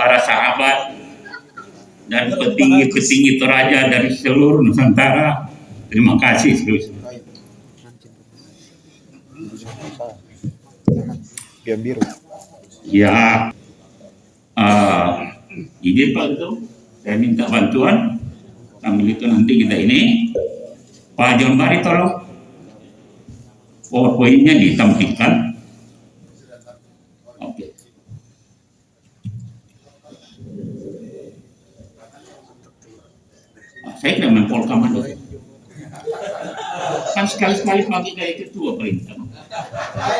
para sahabat dan petinggi-petinggi Toraja dari seluruh Nusantara. Terima kasih. Biru. Ya, izin Pak Ketua, saya minta bantuan. Sambil itu nanti kita ini, Pak John Bari tolong PowerPoint-nya ditampilkan. Oke. Saya tidak mempolkaman itu. Kan sekali-sekali pakai kayak ketua perintah.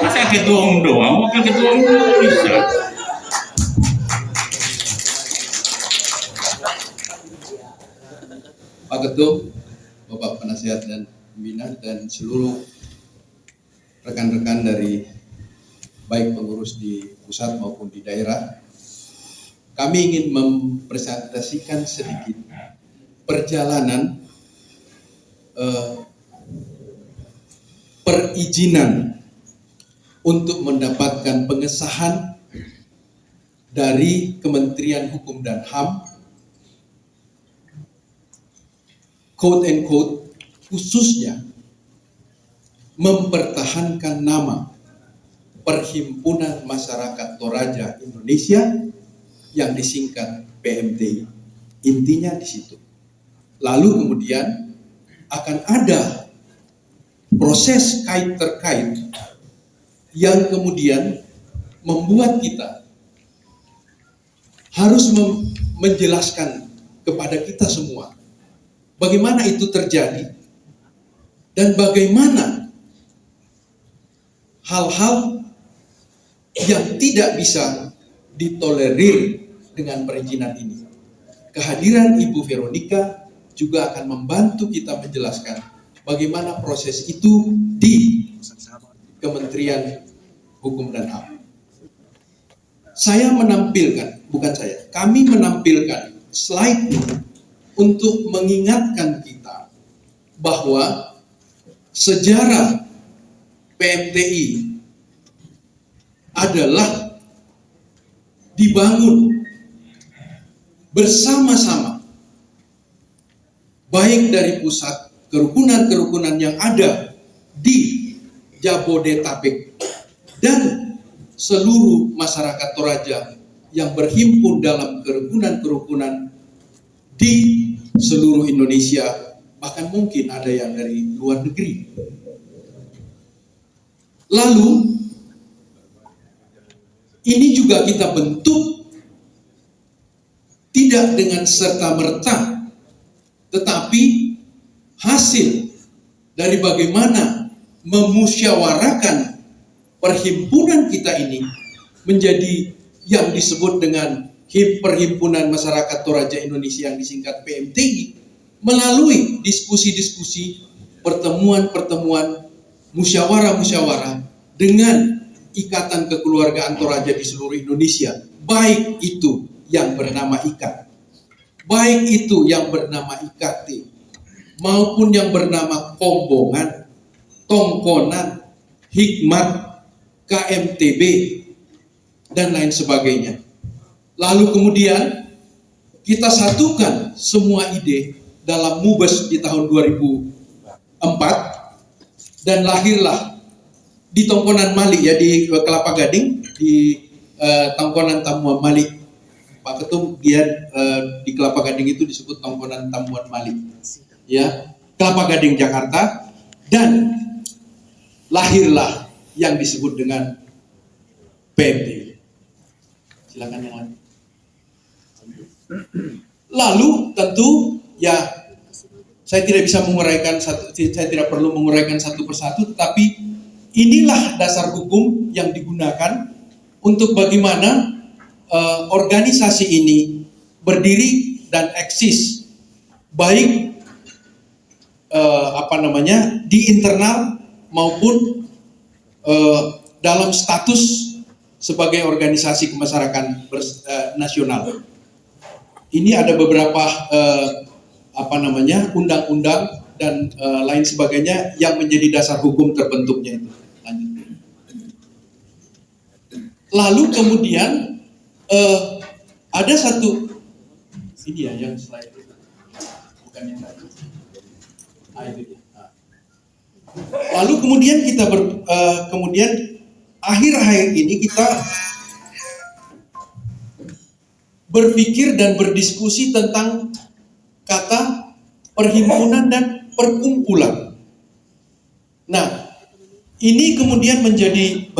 Masa ketua umum doang, wakil ketua umum bisa. Pak Ketum, Bapak Penasihat dan Pembina, dan seluruh rekan-rekan dari baik pengurus di pusat maupun di daerah, kami ingin mempresentasikan sedikit perjalanan perizinan untuk mendapatkan pengesahan dari Kementerian Hukum dan HAM, quote and quote, khususnya mempertahankan nama Perhimpunan Masyarakat Toraja Indonesia yang disingkat PMTI. Intinya di situ. Lalu kemudian akan ada proses terkait yang kemudian membuat kita harus menjelaskan kepada kita semua bagaimana itu terjadi dan bagaimana hal-hal yang tidak bisa ditolerir dengan perizinan ini. Kehadiran Ibu Veronica juga akan membantu kita menjelaskan bagaimana proses itu di Kementerian Hukum dan HAM. Kami menampilkan slide ini untuk mengingatkan kita bahwa sejarah PMTI adalah dibangun bersama-sama, baik dari pusat kerukunan-kerukunan yang ada di Jabodetabek dan seluruh masyarakat Toraja yang berhimpun dalam kerukunan-kerukunan di seluruh Indonesia, bahkan mungkin ada yang dari luar negeri. Lalu ini juga kita bentuk tidak dengan serta-merta, tetapi hasil dari bagaimana memusyawarakan perhimpunan kita ini menjadi yang disebut dengan Perhimpunan Masyarakat Toraja Indonesia yang disingkat PMTI, melalui diskusi-diskusi, pertemuan-pertemuan, musyawarah-musyawarah dengan Ikatan Kekeluargaan Toraja di seluruh Indonesia, baik itu yang bernama IKAT, baik itu yang bernama IKT, maupun yang bernama Kombongan, Tongkonan, Hikmat, KMTB, dan lain sebagainya. Lalu kemudian kita satukan semua ide dalam Mubes di tahun 2004 dan lahirlah di Tongkonan Mali, ya, di Kelapa Gading, di Tongkonan Tamuan Mali. Pak Ketum, dia di Kelapa Gading itu disebut Tongkonan Tamuan Mali, ya, Kelapa Gading Jakarta, dan lahirlah yang disebut dengan PMTI. Silakan yang lain. Lalu tentu ya saya tidak bisa menguraikan saya tidak perlu menguraikan satu persatu, tetapi inilah dasar hukum yang digunakan untuk bagaimana organisasi ini berdiri dan eksis, baik di internal maupun dalam status sebagai organisasi kemasyarakatan nasional. Ini ada beberapa undang-undang dan lain sebagainya yang menjadi dasar hukum terbentuknya itu. Lalu kemudian Ada satu, ini ya yang slide itu, bukan yang tadi. Itu dia. Nah. Lalu kemudian kemudian akhir-akhir ini kita berpikir dan berdiskusi tentang kata perhimpunan dan perkumpulan. Nah, ini kemudian menjadi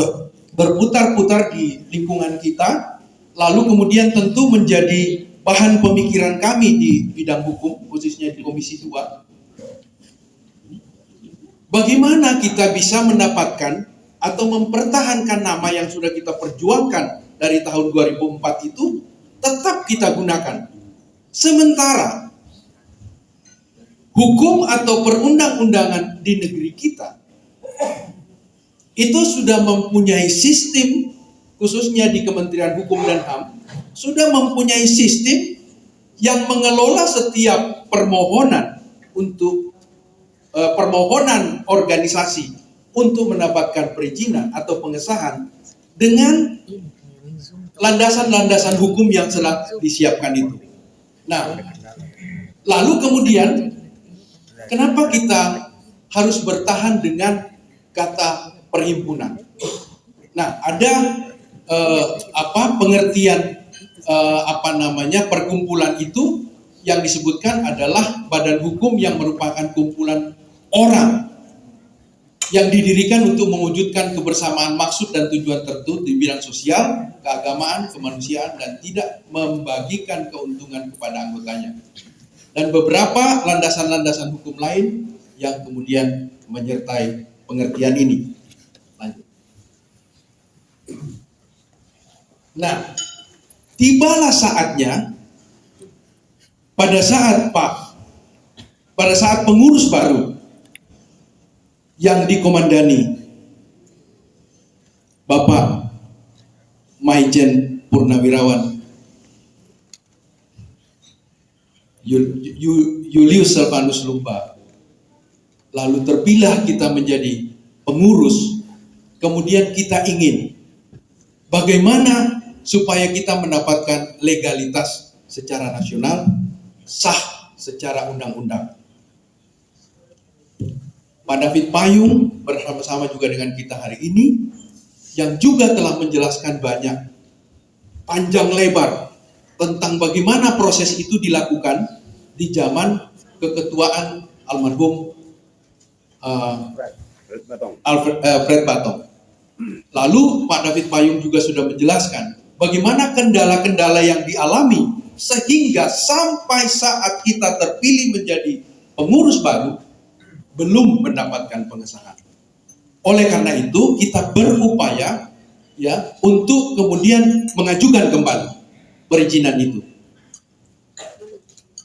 berputar-putar di lingkungan kita, lalu kemudian tentu menjadi bahan pemikiran kami di bidang hukum, khususnya di Komisi 2. Bagaimana kita bisa mendapatkan atau mempertahankan nama yang sudah kita perjuangkan dari tahun 2004 itu tetap kita gunakan. Sementara hukum atau perundang-undangan di negeri kita itu sudah mempunyai sistem, khususnya di Kementerian Hukum dan HAM, sudah mempunyai sistem yang mengelola setiap permohonan untuk permohonan organisasi untuk mendapatkan perizinan atau pengesahan dengan landasan-landasan hukum yang telah disiapkan itu. Nah, lalu kemudian kenapa kita harus bertahan dengan kata perhimpunan? Nah, ada pengertian perkumpulan itu yang disebutkan adalah badan hukum yang merupakan kumpulan orang yang didirikan untuk mewujudkan kebersamaan maksud dan tujuan tertentu di bidang sosial, keagamaan, kemanusiaan, dan tidak membagikan keuntungan kepada anggotanya. Dan beberapa landasan-landasan hukum lain yang kemudian menyertai pengertian ini. Lanjut. Nah, tibalah saatnya pada saat pengurus baru yang dikomandani Bapak Maijen Purnawirawan Julius Silvanus Lumba, lalu terpilih kita menjadi pengurus. Kemudian kita ingin bagaimana supaya kita mendapatkan legalitas secara nasional, sah secara undang-undang. Pak David Payung bersama-sama juga dengan kita hari ini, yang juga telah menjelaskan banyak, panjang lebar, tentang bagaimana proses itu dilakukan di zaman keketuaan almarhum Fred Batong. Lalu Pak David Payung juga sudah menjelaskan bagaimana kendala-kendala yang dialami sehingga sampai saat kita terpilih menjadi pengurus baru belum mendapatkan pengesahan. Oleh karena itu kita berupaya ya untuk kemudian mengajukan kembali perizinan itu,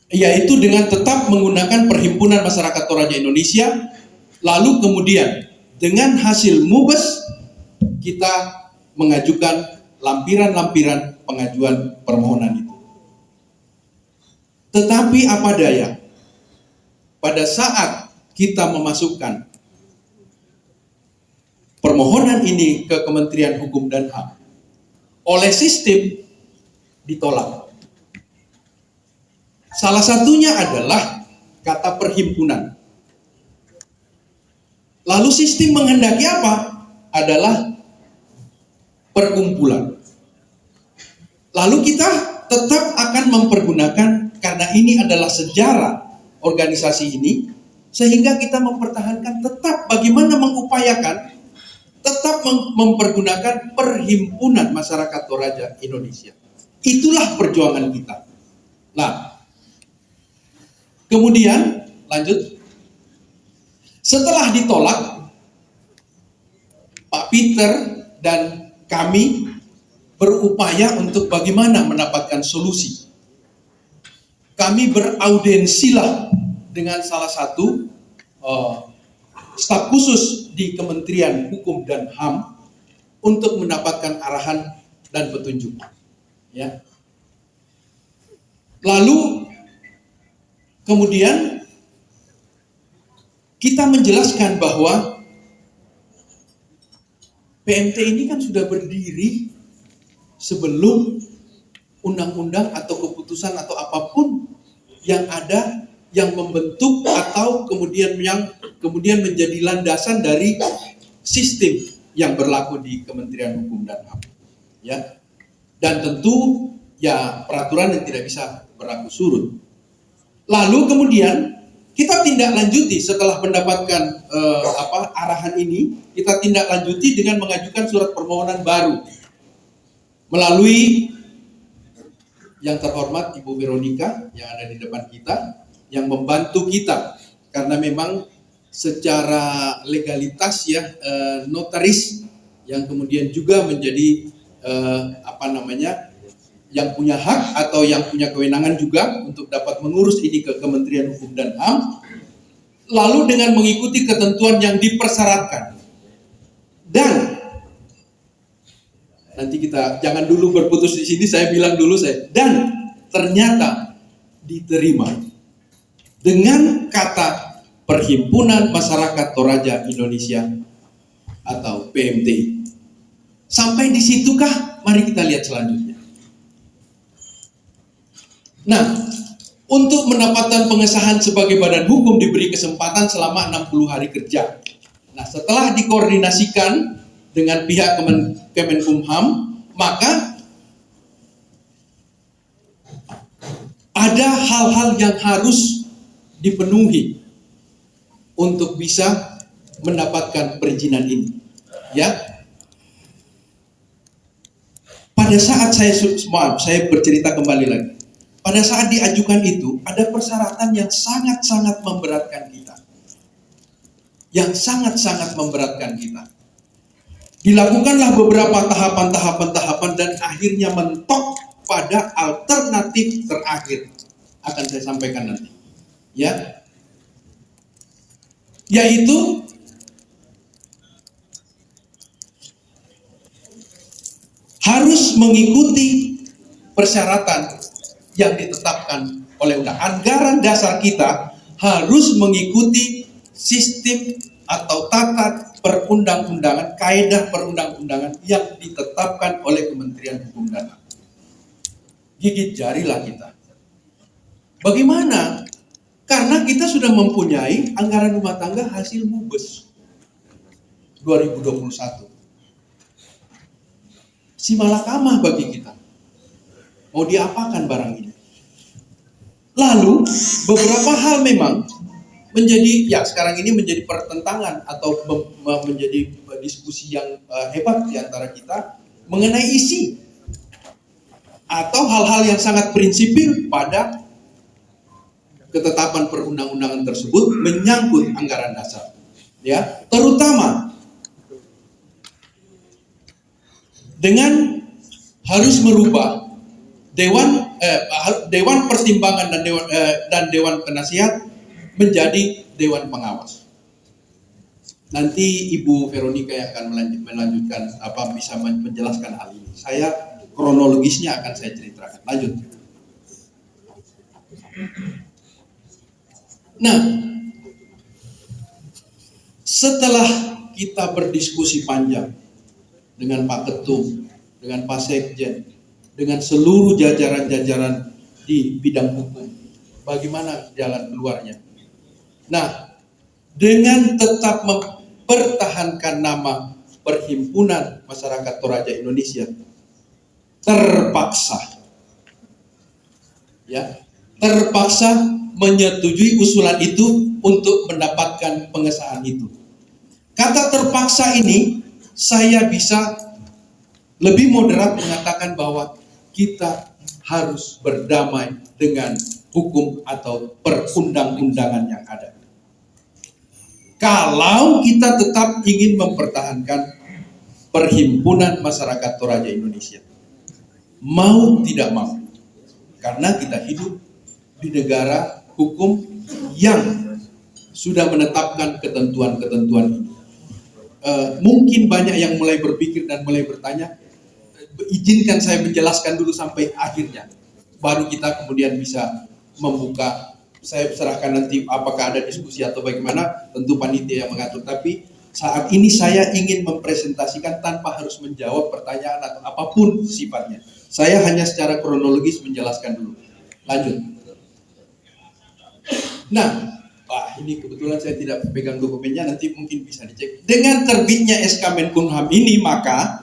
yaitu dengan tetap menggunakan Perhimpunan Masyarakat Toraja Indonesia. Lalu kemudian dengan hasil mubes kita mengajukan lampiran-lampiran pengajuan permohonan itu. Tetapi apa daya, pada saat kita memasukkan permohonan ini ke Kementerian Hukum dan HAM, oleh sistem ditolak. Salah satunya adalah kata perhimpunan. Lalu sistem menghendaki apa? Adalah perkumpulan. Lalu kita tetap akan mempergunakan, karena ini adalah sejarah organisasi ini, sehingga kita mempertahankan tetap bagaimana mengupayakan tetap mempergunakan Perhimpunan Masyarakat Toraja Indonesia. Itulah perjuangan kita. Nah, kemudian lanjut. Setelah ditolak, Pak Peter dan kami berupaya untuk bagaimana mendapatkan solusi. Kami beraudensilah dengan salah satu staf khusus di Kementerian Hukum dan HAM untuk mendapatkan arahan dan petunjuk. Ya. Lalu kemudian kita menjelaskan bahwa PMT ini kan sudah berdiri sebelum undang-undang atau keputusan atau apapun yang ada yang membentuk atau kemudian menjadi landasan dari sistem yang berlaku di Kementerian Hukum dan HAM, ya. Dan tentu ya peraturan yang tidak bisa berlaku surut. Lalu kemudian kita tindak lanjuti setelah mendapatkan arahan ini, kita tindak lanjuti dengan mengajukan surat permohonan baru melalui yang terhormat Ibu Veronica yang ada di depan kita, yang membantu kita karena memang secara legalitas ya notaris yang kemudian juga menjadi yang punya hak atau yang punya kewenangan juga untuk dapat mengurus ini ke Kementerian Hukum dan HAM, lalu dengan mengikuti ketentuan yang dipersyaratkan. Dan nanti kita jangan dulu berputus di sini, saya bilang dulu dan ternyata diterima dengan kata Perhimpunan Masyarakat Toraja Indonesia atau PMTI. Sampai di situkah? Mari kita lihat selanjutnya. Nah, untuk mendapatkan pengesahan sebagai badan hukum diberi kesempatan selama 60 hari kerja. Nah, setelah dikoordinasikan dengan pihak Kemenkumham, maka ada hal-hal yang harus dipenuhi untuk bisa mendapatkan perizinan ini. Ya. Pada saat saya bercerita kembali lagi. Pada saat diajukan itu, ada persyaratan yang sangat-sangat memberatkan kita. Yang sangat-sangat memberatkan kita. Dilakukanlah beberapa tahapan dan akhirnya mentok pada alternatif terakhir. Akan saya sampaikan nanti. Ya. Yaitu harus mengikuti persyaratan yang ditetapkan oleh undang. Anggaran dasar kita harus mengikuti sistem atau tata perundang-undangan, kaedah perundang-undangan yang ditetapkan oleh Kementerian Hukum dan HAM. Gigit jarilah kita. Bagaimana? Karena kita sudah mempunyai anggaran rumah tangga hasil MUBES 2021. Si malakama bagi kita. Mau diapakan barang ini? Lalu beberapa hal memang menjadi sekarang ini menjadi pertentangan atau menjadi diskusi yang hebat di antara kita mengenai isi atau hal-hal yang sangat prinsipil pada ketetapan perundang-undangan tersebut menyangkut anggaran dasar. Ya, terutama dengan harus merubah Dewan Pertimbangan dan Dewan Penasihat menjadi Dewan Pengawas. Nanti Ibu Veronica yang akan melanjutkan bisa menjelaskan hal ini. Saya kronologisnya akan saya ceritakan. Lanjut. Nah, setelah kita berdiskusi panjang dengan Pak Ketum, dengan Pak Sekjen, dengan seluruh jajaran-jajaran di bidang hukum, bagaimana jalan keluarnya? Nah, dengan tetap mempertahankan nama Perhimpunan Masyarakat Toraja Indonesia, terpaksa menyetujui usulan itu untuk mendapatkan pengesahan itu. Kata terpaksa ini saya bisa lebih moderat mengatakan bahwa kita harus berdamai dengan hukum atau perundang-undangan yang ada. Kalau kita tetap ingin mempertahankan Perhimpunan Masyarakat Toraja Indonesia, mau tidak mau, karena kita hidup di negara hukum yang sudah menetapkan ketentuan-ketentuan ini. Mungkin banyak yang mulai berpikir dan mulai bertanya, izinkan saya menjelaskan dulu sampai akhirnya, baru kita kemudian bisa membuka. Saya serahkan nanti apakah ada diskusi atau bagaimana, tentu panitia yang mengatur. Tapi saat ini saya ingin mempresentasikan tanpa harus menjawab pertanyaan atau apapun sifatnya. Saya hanya secara kronologis menjelaskan dulu. Lanjut. Nah, ini kebetulan saya tidak pegang dokumennya, nanti mungkin bisa dicek. Dengan terbitnya SK Menkumham ini, maka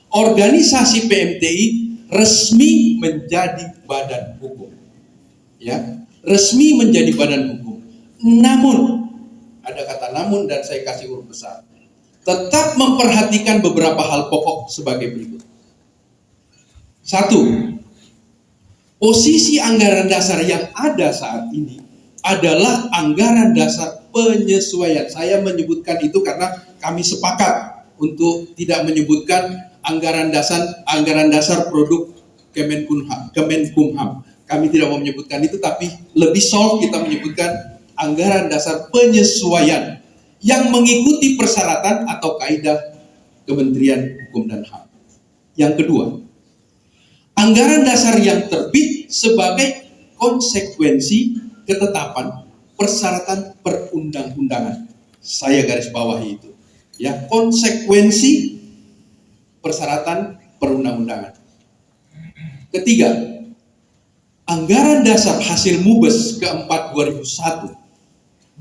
organisasi PMTI resmi menjadi badan hukum. Ya, resmi menjadi badan hukum. Namun, ada kata namun dan saya kasih huruf besar. Tetap memperhatikan beberapa hal pokok sebagai berikut. 1. Posisi anggaran dasar yang ada saat ini adalah anggaran dasar penyesuaian. Saya menyebutkan itu karena kami sepakat untuk tidak menyebutkan anggaran dasar produk Kemenkumham. Kami tidak mau menyebutkan itu, tapi lebih soft kita menyebutkan anggaran dasar penyesuaian yang mengikuti persyaratan atau kaidah Kementerian Hukum dan HAM. Yang kedua, anggaran dasar yang terbit sebagai konsekuensi ketetapan persyaratan perundang-undangan. Saya garis bawahi itu. Ya, konsekuensi persyaratan perundang-undangan. Ketiga, anggaran dasar hasil MUBES keempat 2021.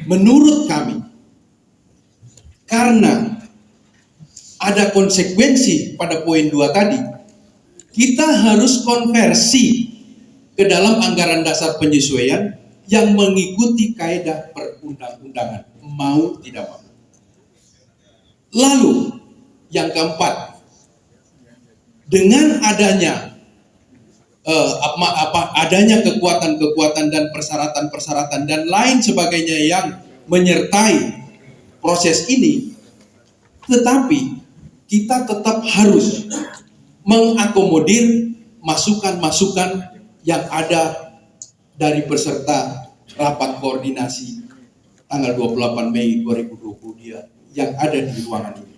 Menurut kami, karena ada konsekuensi pada poin 2 tadi, kita harus konversi ke dalam anggaran dasar penyesuaian yang mengikuti kaidah perundang-undangan, mau tidak mau. Lalu yang keempat, dengan adanya adanya kekuatan-kekuatan dan persyaratan-persyaratan dan lain sebagainya yang menyertai proses ini, tetapi kita tetap harus mengakomodir masukan-masukan yang ada dari peserta rapat koordinasi tanggal 28 Mei 2020 dia yang ada di ruangan ini.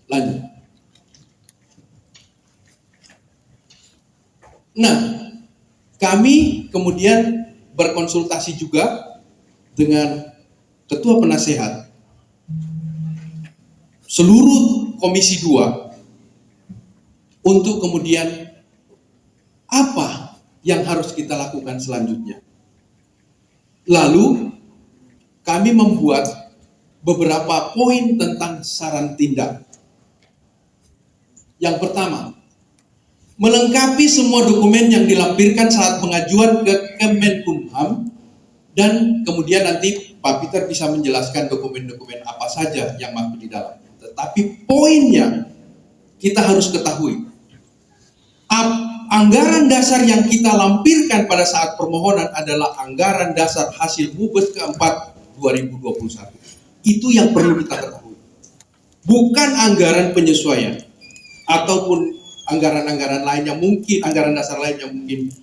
Lanjut. Nah, kami kemudian berkonsultasi juga dengan Ketua Penasehat seluruh Komisi 2 untuk kemudian apa yang harus kita lakukan selanjutnya. Lalu kami membuat beberapa poin tentang saran tindak. Yang pertama, melengkapi semua dokumen yang dilampirkan saat pengajuan ke Kemenkumham, dan kemudian nanti Pak Peter bisa menjelaskan dokumen-dokumen apa saja yang masuk di dalam. Tetapi poinnya kita harus ketahui, anggaran dasar yang kita lampirkan pada saat permohonan adalah anggaran dasar hasil MUBES keempat 2021. Itu yang perlu kita ketahui. Bukan anggaran penyesuaian ataupun anggaran-anggaran lain yang mungkin, anggaran dasar lain yang mungkin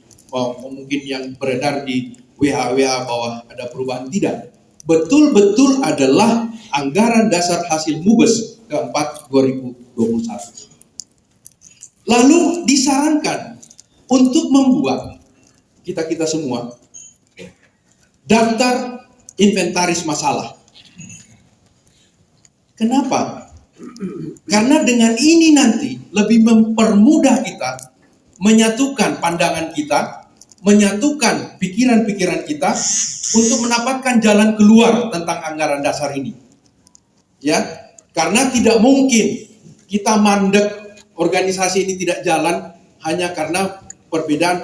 yang beredar di WA bahwa ada perubahan. Tidak. Betul-betul adalah anggaran dasar hasil MUBES keempat 2021. Lalu disarankan untuk membuat kita semua daftar inventaris masalah. Kenapa? Karena dengan ini nanti lebih mempermudah kita menyatukan pandangan kita, menyatukan pikiran-pikiran kita untuk mendapatkan jalan keluar tentang anggaran dasar ini. Ya, karena tidak mungkin kita mandek organisasi ini tidak jalan hanya karena perbedaan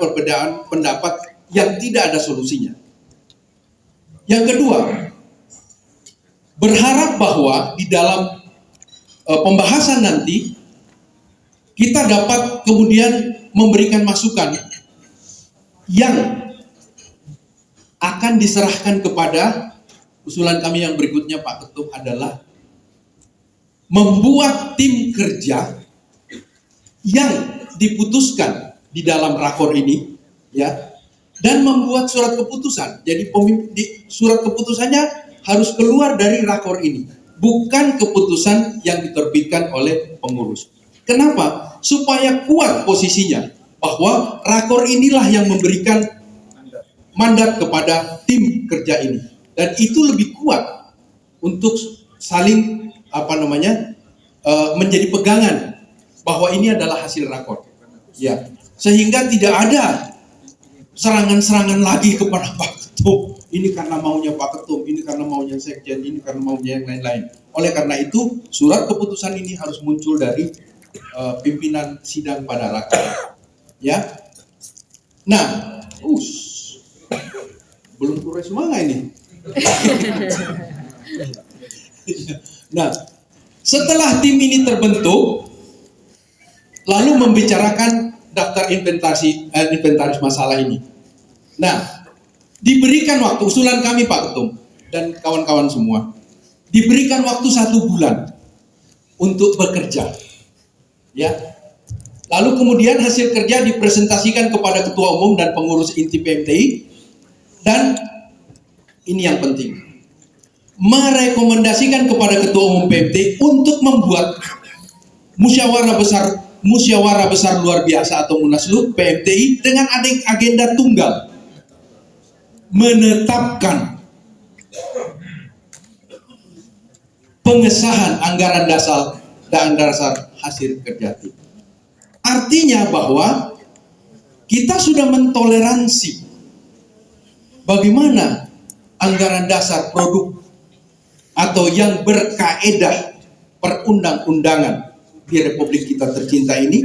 pendapat yang tidak ada solusinya. Yang kedua, berharap bahwa di dalam pembahasan nanti kita dapat kemudian memberikan masukan yang akan diserahkan kepada usulan kami yang berikutnya, Pak Ketum, adalah membuat tim kerja yang diputuskan di dalam rakor ini, ya, dan membuat surat keputusan. Jadi surat keputusannya harus keluar dari rakor ini, bukan keputusan yang diterbitkan oleh pengurus. Kenapa? Supaya kuat posisinya bahwa rakor inilah yang memberikan mandat kepada tim kerja ini, dan itu lebih kuat untuk saling menjadi pegangan bahwa ini adalah hasil rakor. Ya, sehingga tidak ada serangan-serangan lagi kepada Pak Ketum. Ini karena maunya Pak Ketum, ini karena maunya Sekjen, ini karena maunya yang lain-lain. Oleh karena itu, surat keputusan ini harus muncul dari pimpinan sidang pada rakor. Ya. Nah, belum kures semangat ini. Nah, setelah tim ini terbentuk, lalu membicarakan daftar inventaris masalah ini. Nah, diberikan waktu, usulan kami Pak Ketum dan kawan-kawan semua, diberikan waktu 1 bulan untuk bekerja. Ya. Lalu kemudian hasil kerja dipresentasikan kepada Ketua Umum dan pengurus inti PMTI, dan ini yang penting, merekomendasikan kepada Ketua Umum PMTI untuk membuat musyawarah besar luar biasa atau Munaslup PMTI dengan agenda tunggal, menetapkan pengesahan anggaran dasar hasil kerja tim. Artinya bahwa kita sudah mentoleransi bagaimana anggaran dasar produk atau yang berkaedah perundang-undangan di Republik kita tercinta ini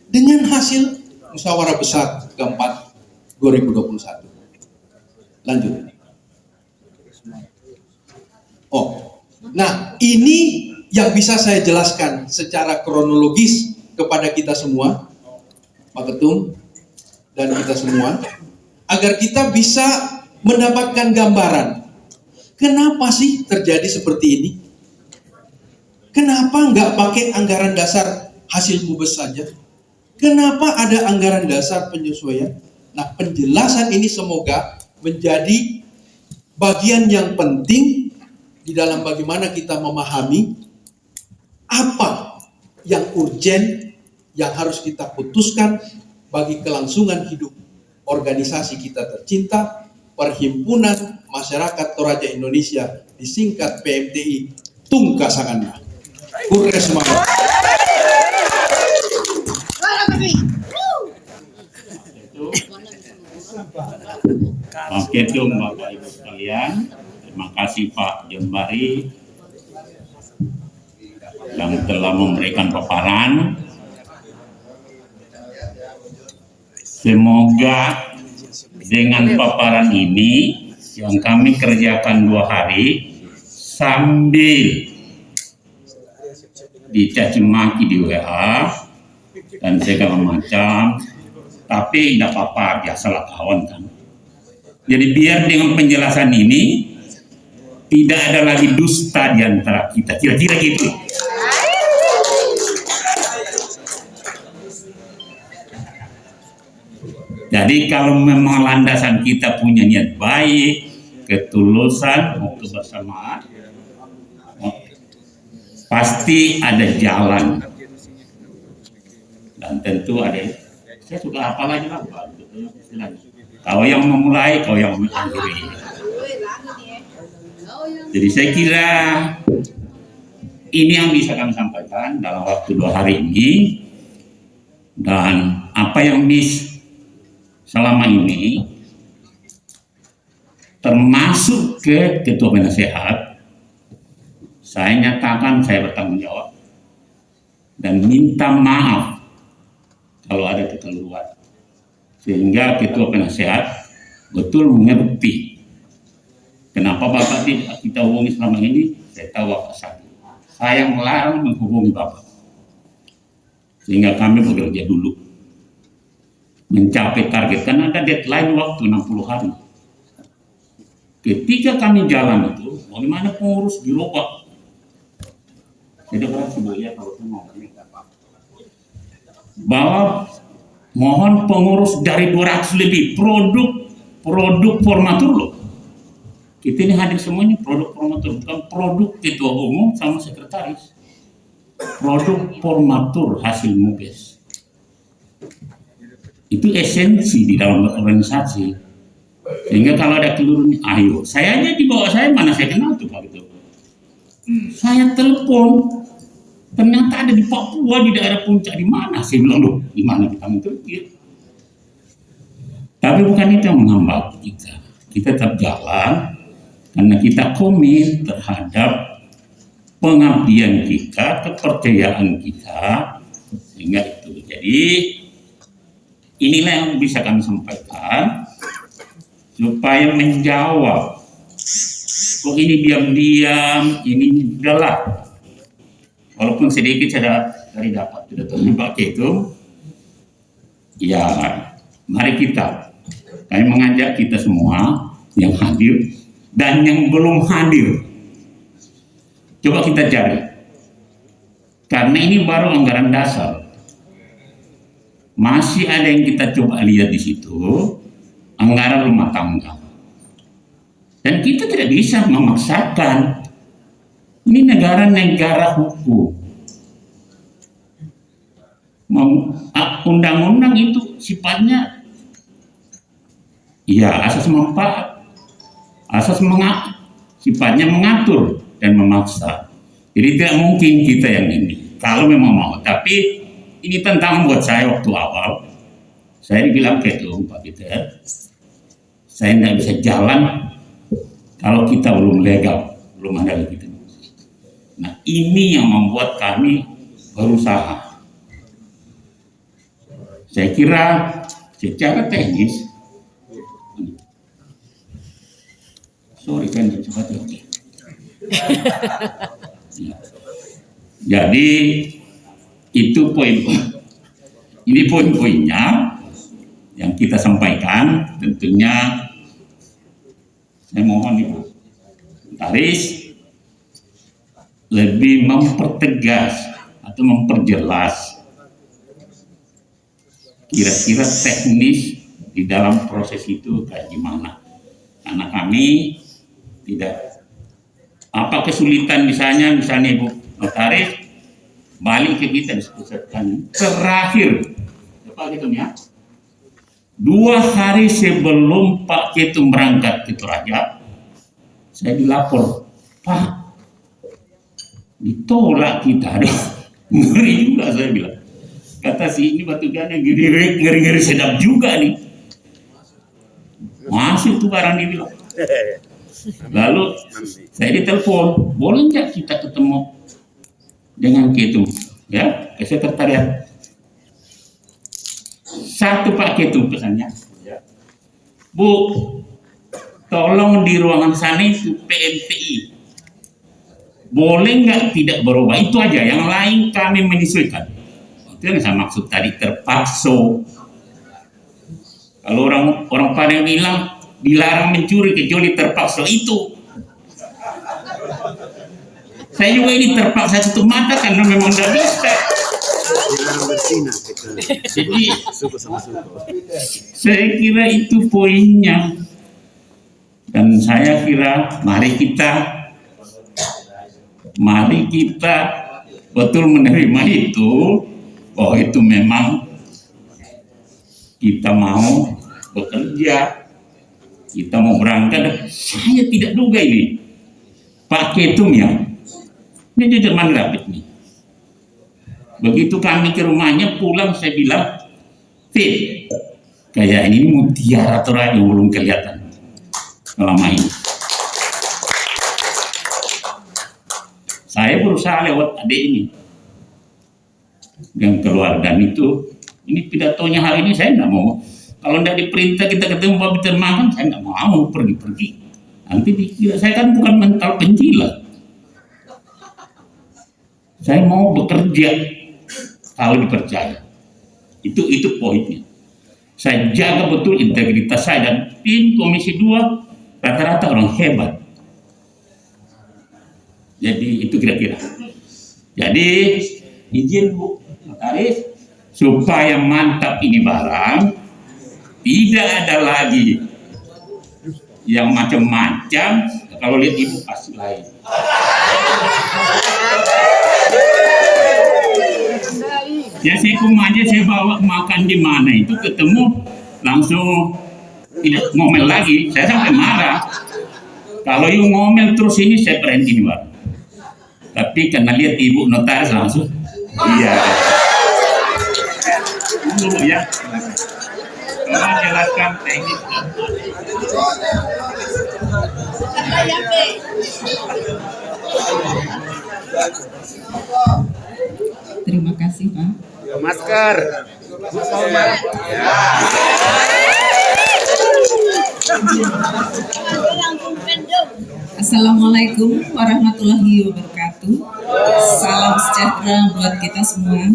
dengan hasil musyawarah besar keempat 2021. Lanjut. Nah ini yang bisa saya jelaskan secara kronologis kepada kita semua, Pak Ketum dan kita semua, agar kita bisa mendapatkan gambaran kenapa sih terjadi seperti ini. Kenapa nggak pakai anggaran dasar hasil mubes saja? Kenapa ada anggaran dasar penyesuaian? Nah, penjelasan ini semoga menjadi bagian yang penting di dalam bagaimana kita memahami apa yang urgen yang harus kita putuskan bagi kelangsungan hidup organisasi kita tercinta, Perhimpunan Masyarakat Toraja Indonesia, disingkat PMTI, Tungkasanganna. Kures semangat. Oke, Bapak Ibu sekalian, terima kasih Pak Jembari yang telah memberikan paparan. Semoga dengan paparan ini yang kami kerjakan 2 hari sambil dicaci maki di WA dan segala macam, tapi tidak apa-apa, biasalah kawan kan. Jadi biar dengan penjelasan ini tidak ada lagi dusta di antara kita, kira-kira gitu. Jadi kalau memang landasan kita punya niat baik, ketulusan, mau kebersamaan, pasti ada jalan. Dan tentu ada, saya suka apa lagi lah, kau yang memulai, kau yang mengakhiri. Jadi saya kira ini yang bisa kami sampaikan dalam waktu 2 hari ini. Dan apa yang selama ini termasuk ke Ketua Penasehat, saya nyatakan saya bertanggung jawab dan minta maaf kalau ada kekeliruan, sehingga Ketua Penasehat betul mengerti kenapa Bapak kita hubungi selama ini. Saya tahu Bapak sakit, saya melarang menghubungi Bapak, sehingga kami bekerja dulu mencapai target, karena ada deadline waktu 60 hari. Ketika kami jalan itu, bagaimana pengurus dirobak? Tidak berhasil melihat kalau semua bahwa mohon pengurus dari 200 lebih produk formatur loh. Kita ini hadir semuanya produk formatur, bukan produk ketua umum sama sekretaris. Produk formatur hasil mubes. Itu esensi di dalam organisasi, sehingga kalau ada keliru, ayo, saya aja di bawah saya mana saya kenal tuh Pak itu, saya telepon Ternyata ada di Papua, di daerah puncak. Di mana? Saya bilang, loh, di mana kita menterkir? Tapi bukan itu yang menghambat kita. Kita tetap jalan karena kita komit terhadap pengabdian kita, kepercayaan kita, sehingga itu. Jadi inilah yang bisa kami sampaikan supaya menjawab. Kok ini diam-diam, ini udahlah. Walaupun sedikit saya dari dapat sudah terlibat itu, ya mari kami mengajak kita semua yang hadir dan yang belum hadir, coba kita cari, karena ini baru anggaran dasar, masih ada yang kita coba lihat di situ, anggaran rumah tangga, dan kita tidak bisa memaksakan. Ini negara hukum. Undang-undang itu sifatnya ya asas manfaat, sifatnya mengatur dan memaksa. Jadi tidak mungkin kita yang ini kalau memang mau. Tapi ini tentang buat saya waktu awal. Saya dibilang ketum Pak Peter, saya tidak bisa jalan kalau kita belum legal, belum ada legitimasi. Nah, ini yang membuat kami berusaha. Saya kira secara teknis, sorry kan cepat oke. Jadi itu ini poin-poinnya yang kita sampaikan. Tentunya saya mohon Ibu Taris lebih mempertegas atau memperjelas kira-kira teknis di dalam proses itu kayak gimana, karena kami tidak apa kesulitan misalnya Ibu Notaris balik ke kita disebutkan terakhir Pak Ketum ya, 2 hari sebelum Pak Ketum berangkat ke Toraja, saya dilapor, Pak ditolak kita. Aduh, ngeri juga saya bilang. Kata si ini batu gana ngeri sedap juga nih. Masih itu barang dibilang. Lalu saya ditelepon, boleh nggak kita ketemu dengan Ketum ya ke sekretariat. Satu Pak Ketum pesannya, Bu, tolong di ruangan sana itu PMTI. Boleh nggak tidak berubah, itu aja, yang lain kami menyesuaikan. Itu yang saya maksud tadi, terpaksa. Kalau orang Padang bilang dilarang mencuri kecuali terpaksa, itu saya juga ini terpaksa tutup mata karena memang tidak bisa. Jadi saya kira itu poinnya, dan saya kira mari kita betul menerima itu, bahwa itu memang kita mau bekerja, kita mau berangkat. Saya tidak duga ini Pak Ketum ya, ini jujur rapid nih. Begitu kami ke rumahnya pulang, saya bilang, Fit, kayak ini mutiara Toraja yang belum kelihatan selama ini. Saya berusaha lewat adik ini yang keluar, dan itu ini pidatonya hari ini saya nggak mau. Kalau tidak diperintah kita ketemu Pak Peter makan, saya nggak mau pergi-pergi. Nanti dikira saya kan bukan mental penjilat. Saya mau bekerja kalau dipercaya. Itu poinnya. Saya jaga betul integritas saya, dan tim Komisi 2 rata-rata orang hebat. Jadi itu kira-kira. Jadi izin Bu Notaris, supaya mantap ini barang, tidak ada lagi yang macam-macam. Kalau lihat Ibu pasti lain. Ya saya aja saya bawa makan di mana itu, ketemu langsung tidak ngomel lagi. Saya sampai marah. Kalau you ngomel terus ini saya berhenti nih Pak. Tapi karena lihat ibu notaris langsung, iya. Dulu ya, tolong jelaskan teknis. Terima kasih, Pak. Masker. Assalamualaikum warahmatullahi wabarakatuh. Salam sejahtera buat kita semua.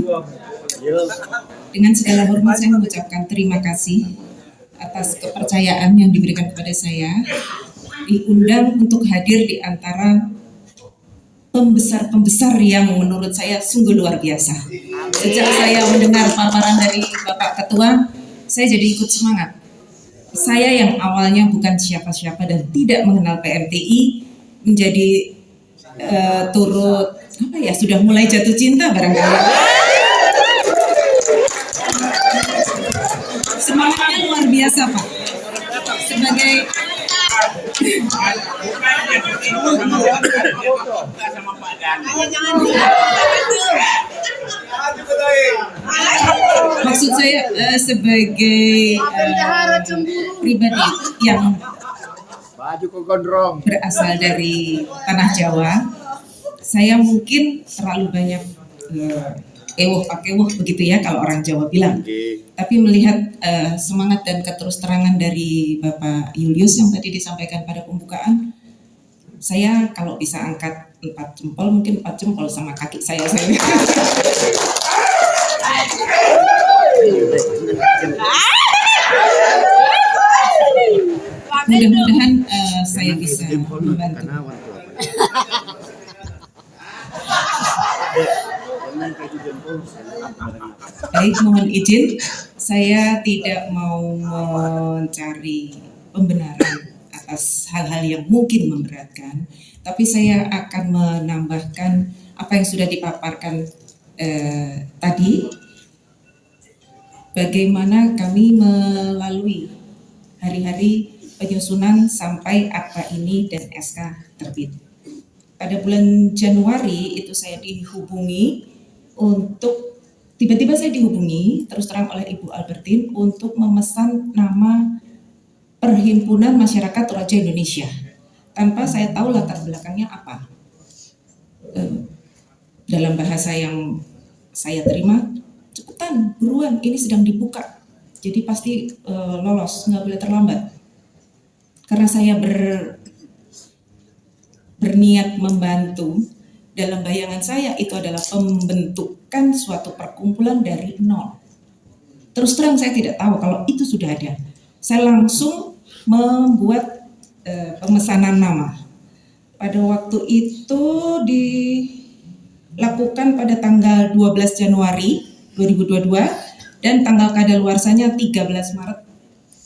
Dengan segala hormat saya mengucapkan terima kasih atas kepercayaan yang diberikan kepada saya, diundang untuk hadir di antara pembesar-pembesar yang menurut saya sungguh luar biasa. Sejak saya mendengar paparan dari Bapak Ketua, saya jadi ikut semangat. Saya yang awalnya bukan siapa-siapa dan tidak mengenal PMTI menjadi turut sudah mulai jatuh cinta barangkali. Semangatnya luar biasa, Pak. Sebagai maksud saya sebagai pribadi yang berasal dari tanah Jawa, saya mungkin terlalu banyak ewuh begitu ya kalau orang Jawa bilang. Tapi melihat semangat dan keterus-terangan dari Bapak Julius yang tadi disampaikan pada pembukaan, saya kalau bisa angkat 4 jempol, mungkin 4 jempol sama kaki saya. Mudah-mudahan saya bisa membantu. Baik, mohon izin, saya tidak mau mencari pembenaran atas hal-hal yang mungkin memberatkan, tapi saya akan menambahkan apa yang sudah dipaparkan tadi, bagaimana kami melalui hari-hari penyusunan sampai akta ini dan SK terbit. Pada bulan Januari itu saya dihubungi tiba-tiba saya dihubungi terus terang oleh Ibu Albertine untuk memesan nama Perhimpunan Masyarakat Toraja Indonesia tanpa saya tahu latar belakangnya apa. Dalam bahasa yang saya terima, cepetan, buruan, ini sedang dibuka, jadi pasti lolos, nggak boleh terlambat. Karena saya berniat membantu, dalam bayangan saya itu adalah pembentukan suatu perkumpulan dari nol. Terus terang saya tidak tahu kalau itu sudah ada. Saya langsung membuat pemesanan nama. Pada waktu itu dilakukan pada tanggal 12 Januari 2022 dan tanggal kadaluarsanya 13 Maret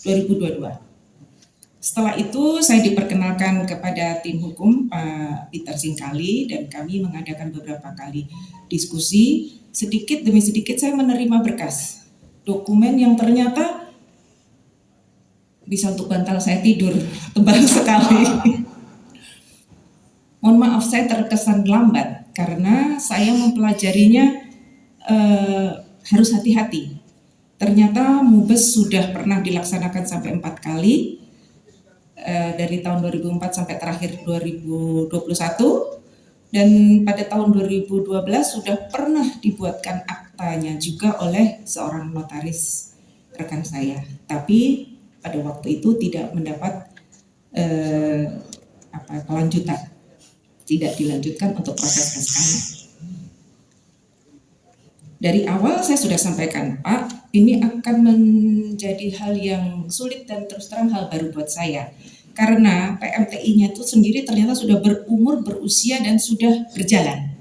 2022. Setelah itu saya diperkenalkan kepada tim hukum Pak Peter Singkali dan kami mengadakan beberapa kali diskusi. Sedikit demi sedikit saya menerima berkas dokumen yang ternyata bisa untuk bantal saya tidur, tebal sekali. Mohon maaf saya terkesan lambat karena saya mempelajarinya harus hati-hati. Ternyata MUBES sudah pernah dilaksanakan sampai 4 kali. Dari tahun 2004 sampai terakhir 2021 dan pada tahun 2012 sudah pernah dibuatkan aktanya juga oleh seorang notaris rekan saya, tapi pada waktu itu tidak mendapat kelanjutan, tidak dilanjutkan untuk proses SK-nya. Dari awal saya sudah sampaikan, Pak, ini akan menjadi hal yang sulit dan terus terang hal baru buat saya. Karena PMTI-nya itu sendiri ternyata sudah berusia dan sudah berjalan.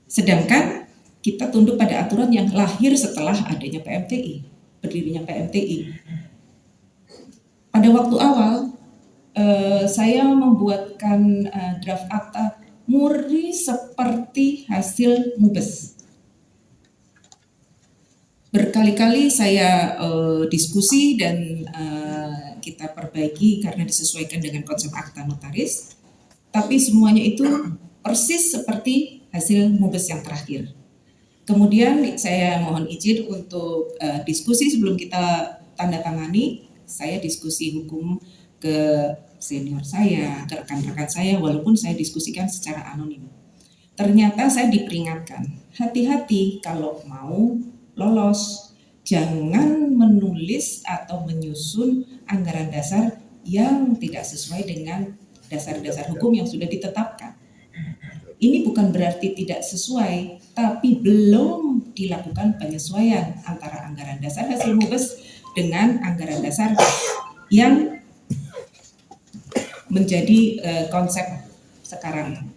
Sedangkan kita tunduk pada aturan yang lahir setelah adanya PMTI, berdirinya PMTI. Pada waktu awal, saya membuatkan draft akta murni seperti hasil MUBES. Berkali-kali saya diskusi dan kita perbaiki karena disesuaikan dengan konsep akta notaris, tapi semuanya itu persis seperti hasil MUBES yang terakhir. Kemudian saya mohon izin untuk diskusi sebelum kita tanda tangani. Saya diskusi hukum ke senior saya, ke rekan-rekan saya, walaupun saya diskusikan secara anonim. Ternyata saya diperingatkan, hati-hati kalau mau lolos, jangan menulis atau menyusun anggaran dasar yang tidak sesuai dengan dasar-dasar hukum yang sudah ditetapkan. Ini bukan berarti tidak sesuai, tapi belum dilakukan penyesuaian antara anggaran dasar hasil MUBES dengan anggaran dasar yang menjadi konsep sekarang.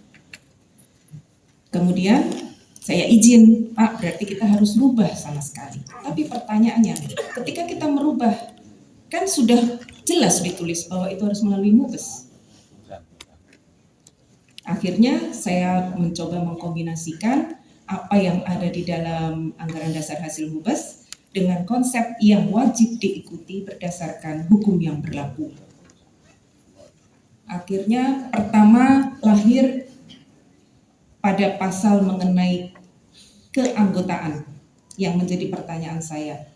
Kemudian saya izin, Pak, berarti kita harus merubah sama sekali. Tapi pertanyaannya, ketika kita merubah, kan sudah jelas ditulis bahwa itu harus melalui MUBES. Akhirnya saya mencoba mengkombinasikan apa yang ada di dalam anggaran dasar hasil MUBES dengan konsep yang wajib diikuti berdasarkan hukum yang berlaku. Akhirnya pertama lahir pada pasal mengenai keanggotaan yang menjadi pertanyaan saya.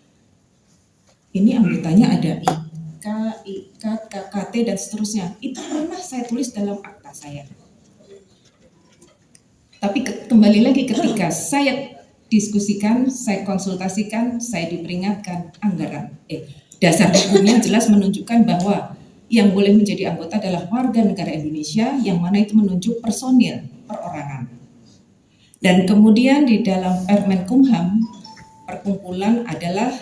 Ini anggotanya ada IK, IKAT, KKT dan seterusnya. Itu pernah saya tulis dalam akta saya. Tapi kembali lagi ketika saya diskusikan, saya konsultasikan, saya diperingatkan anggaran. Dasar hukumnya jelas menunjukkan bahwa yang boleh menjadi anggota adalah warga negara Indonesia yang mana itu menunjuk personil perorangan. Dan kemudian di dalam Permen Kumham, perkumpulan adalah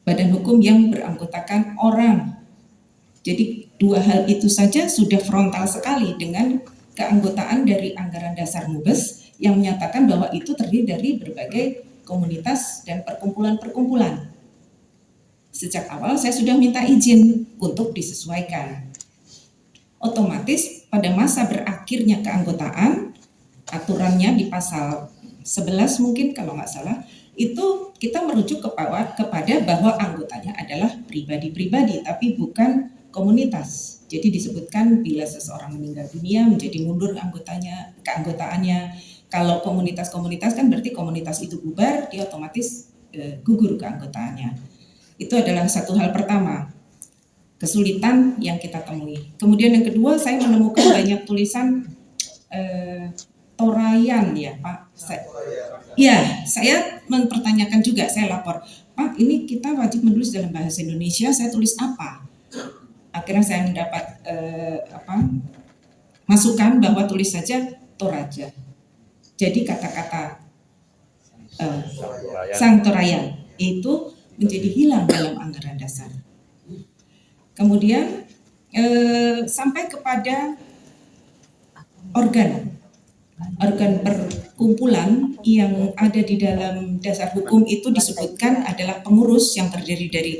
badan hukum yang beranggotakan orang. Jadi dua hal itu saja sudah frontal sekali dengan keanggotaan dari anggaran dasar MUBES yang menyatakan bahwa itu terdiri dari berbagai komunitas dan perkumpulan-perkumpulan. Sejak awal saya sudah minta izin untuk disesuaikan. Otomatis pada masa berakhirnya keanggotaan, aturannya di pasal 11 mungkin kalau nggak salah, itu kita merujuk kepada bahwa anggotanya adalah pribadi-pribadi tapi bukan komunitas. Jadi disebutkan bila seseorang meninggal dunia menjadi mundur keanggotaannya. Kalau komunitas-komunitas kan berarti komunitas itu bubar, dia otomatis gugur keanggotaannya. Itu adalah satu hal pertama, kesulitan yang kita temui. Kemudian yang kedua, saya menemukan banyak tulisan torayan ya Pak. Saya mempertanyakan juga, saya lapor, Pak ini kita wajib menulis dalam bahasa Indonesia, saya tulis apa? Akhirnya saya mendapat masukan bahwa tulis saja Toraja. Jadi kata-kata Sang Torayan itu menjadi hilang dalam anggaran dasar. Kemudian sampai kepada organ perkumpulan yang ada di dalam dasar hukum itu disebutkan adalah pengurus yang terdiri dari